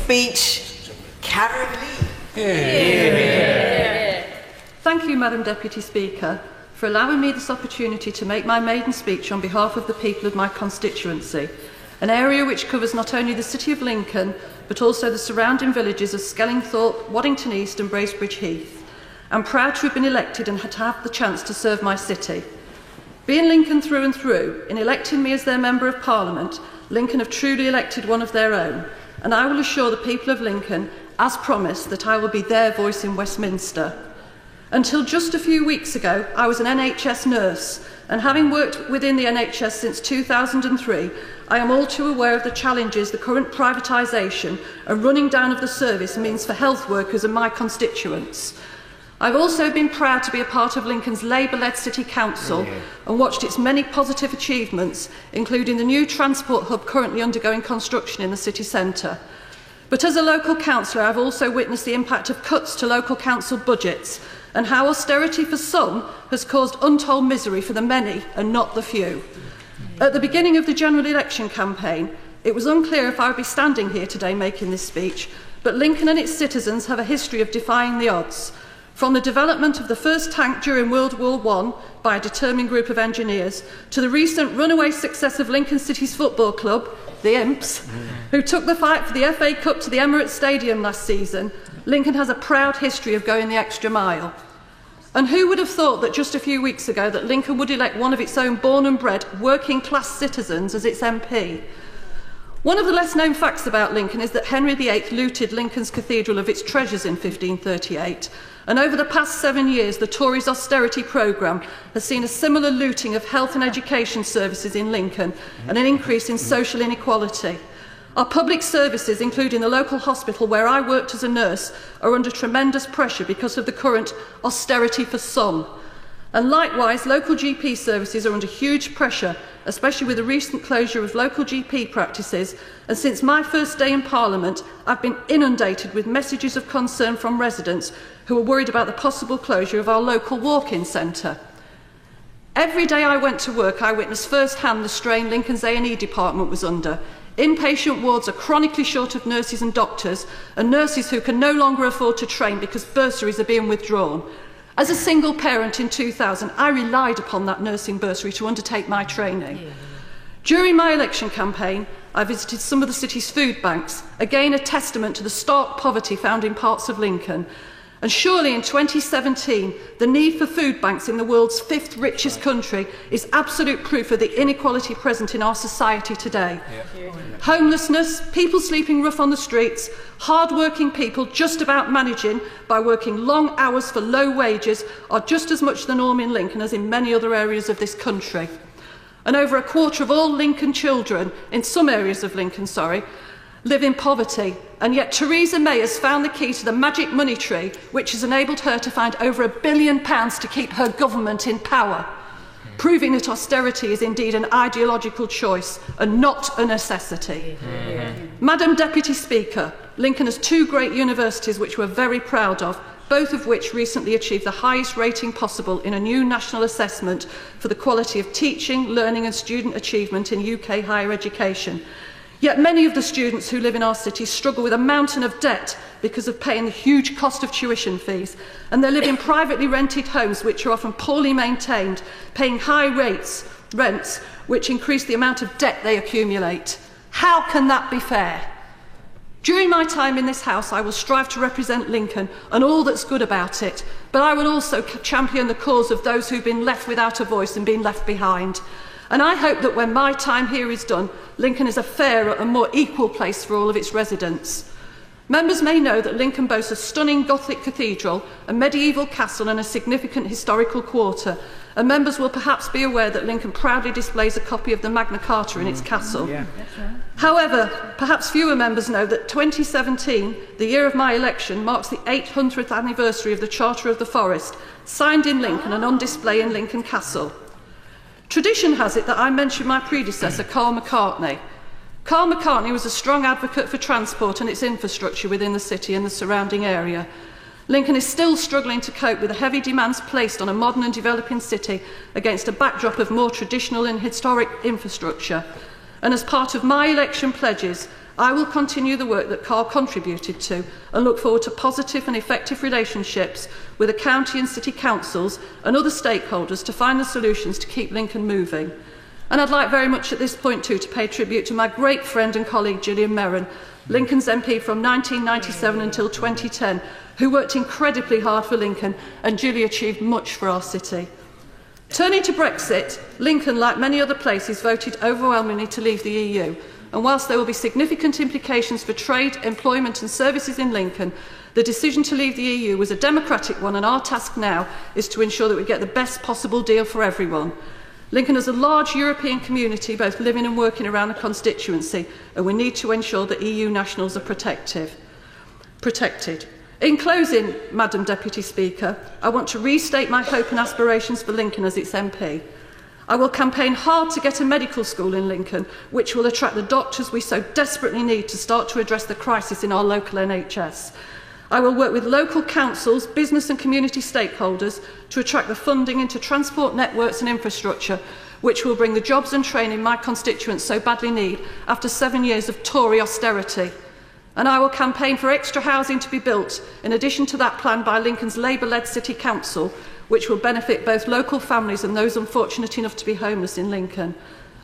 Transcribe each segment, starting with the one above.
speech, Karen Lee. Thank you, Madam Deputy Speaker, for allowing me this opportunity to make my maiden speech on behalf of the people of my constituency, an area which covers not only the City of Lincoln, but also the surrounding villages of Skellingthorpe, Waddington East and Bracebridge Heath. I'm proud to have been elected and to have the chance to serve my city. Being Lincoln through and through, in electing me as their Member of Parliament, Lincoln have truly elected one of their own, and I will assure the people of Lincoln, as promised, that I will be their voice in Westminster. Until just a few weeks ago, I was an NHS nurse, and having worked within the NHS since 2003, I am all too aware of the challenges the current privatisation and running down of the service means for health workers and my constituents. I've also been proud to be a part of Lincoln's Labour-led City Council and watched its many positive achievements, including the new transport hub currently undergoing construction in the city centre. But as a local councillor, I've also witnessed the impact of cuts to local council budgets and how austerity for some has caused untold misery for the many and not the few. At the beginning of the general election campaign, it was unclear if I would be standing here today making this speech, but Lincoln and its citizens have a history of defying the odds. From the development of the first tank during World War I by a determined group of engineers, to the recent runaway success of Lincoln City's football club, the Imps, who took the fight for the FA Cup to the Emirates Stadium last season, Lincoln has a proud history of going the extra mile. And who would have thought that just a few weeks ago that Lincoln would elect one of its own born and bred working class citizens as its MP? One of the less known facts about Lincoln is that Henry VIII looted Lincoln's cathedral of its treasures in 1538, and over the past 7 years the Tories' austerity programme has seen a similar looting of health and education services in Lincoln and an increase in social inequality. Our public services, including the local hospital where I worked as a nurse, are under tremendous pressure because of the current austerity for some. And likewise, local GP services are under huge pressure, especially with the recent closure of local GP practices, and since my first day in Parliament, I've been inundated with messages of concern from residents who are worried about the possible closure of our local walk-in centre. Every day I went to work, I witnessed firsthand the strain Lincoln's A&E department was under. Inpatient wards are chronically short of nurses and doctors, and nurses who can no longer afford to train because bursaries are being withdrawn. As a single parent in 2000, I relied upon that nursing bursary to undertake my training. During my election campaign, I visited some of the city's food banks, again a testament to the stark poverty found in parts of Lincoln. And surely in 2017, the need for food banks in the world's 5th richest country is absolute proof of the inequality present in our society today. Homelessness, people sleeping rough on the streets, hard-working people just about managing by working long hours for low wages are just as much the norm in Lincoln as in many other areas of this country. And over a quarter of all Lincoln children, in some areas of Lincoln, live in poverty, and yet Theresa May has found the key to the magic money tree, which has enabled her to find over £1 billion to keep her government in power, proving that austerity is indeed an ideological choice and not a necessity. Madam Deputy Speaker, Lincoln has 2 great universities which we're very proud of, both of which recently achieved the highest rating possible in a new national assessment for the quality of teaching, learning and student achievement in UK higher education. Yet many of the students who live in our city struggle with a mountain of debt because of paying the huge cost of tuition fees, and they live in privately rented homes which are often poorly maintained, paying high rents which increase the amount of debt they accumulate. How can that be fair? During my time in this House, I will strive to represent Lincoln and all that's good about it, but I will also champion the cause of those who've been left without a voice and been left behind. And I hope that when my time here is done, Lincoln is a fairer and more equal place for all of its residents. Members may know that Lincoln boasts a stunning Gothic cathedral, a medieval castle and a significant historical quarter, and members will perhaps be aware that Lincoln proudly displays a copy of the Magna Carta in its castle. However, perhaps fewer members know that 2017, the year of my election, marks the 800th anniversary of the Charter of the Forest, signed in Lincoln and on display in Lincoln Castle. Tradition has it that I mentioned my predecessor, Karl McCartney. Karl McCartney was a strong advocate for transport and its infrastructure within the city and the surrounding area. Lincoln is still struggling to cope with the heavy demands placed on a modern and developing city against a backdrop of more traditional and historic infrastructure. And as part of my election pledges, I will continue the work that Carl contributed to and look forward to positive and effective relationships with the county and city councils and other stakeholders to find the solutions to keep Lincoln moving. And I'd like very much at this point too to pay tribute to my great friend and colleague Gillian Merron, Lincoln's MP from 1997 until 2010, who worked incredibly hard for Lincoln, and Julie achieved much for our city. Turning to Brexit, Lincoln, like many other places, voted overwhelmingly to leave the EU. And whilst there will be significant implications for trade, employment and services in Lincoln, the decision to leave the EU was a democratic one, and our task now is to ensure that we get the best possible deal for everyone. Lincoln has a large European community, both living and working around the constituency, and we need to ensure that EU nationals are protected. In closing, Madam Deputy Speaker, I want to restate my hope and aspirations for Lincoln as its MP. I will campaign hard to get a medical school in Lincoln, which will attract the doctors we so desperately need to start to address the crisis in our local NHS. I will work with local councils, business and community stakeholders to attract the funding into transport networks and infrastructure, which will bring the jobs and training my constituents so badly need after 7 years of Tory austerity. And I will campaign for extra housing to be built, in addition to that planned by Lincoln's Labour-led City Council, which will benefit both local families and those unfortunate enough to be homeless in Lincoln.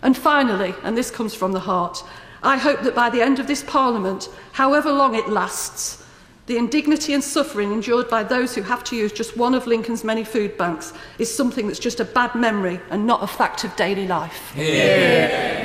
And finally, and this comes from the heart, I hope that by the end of this Parliament, however long it lasts, the indignity and suffering endured by those who have to use just one of Lincoln's many food banks is something that's just a bad memory and not a fact of daily life. Yeah.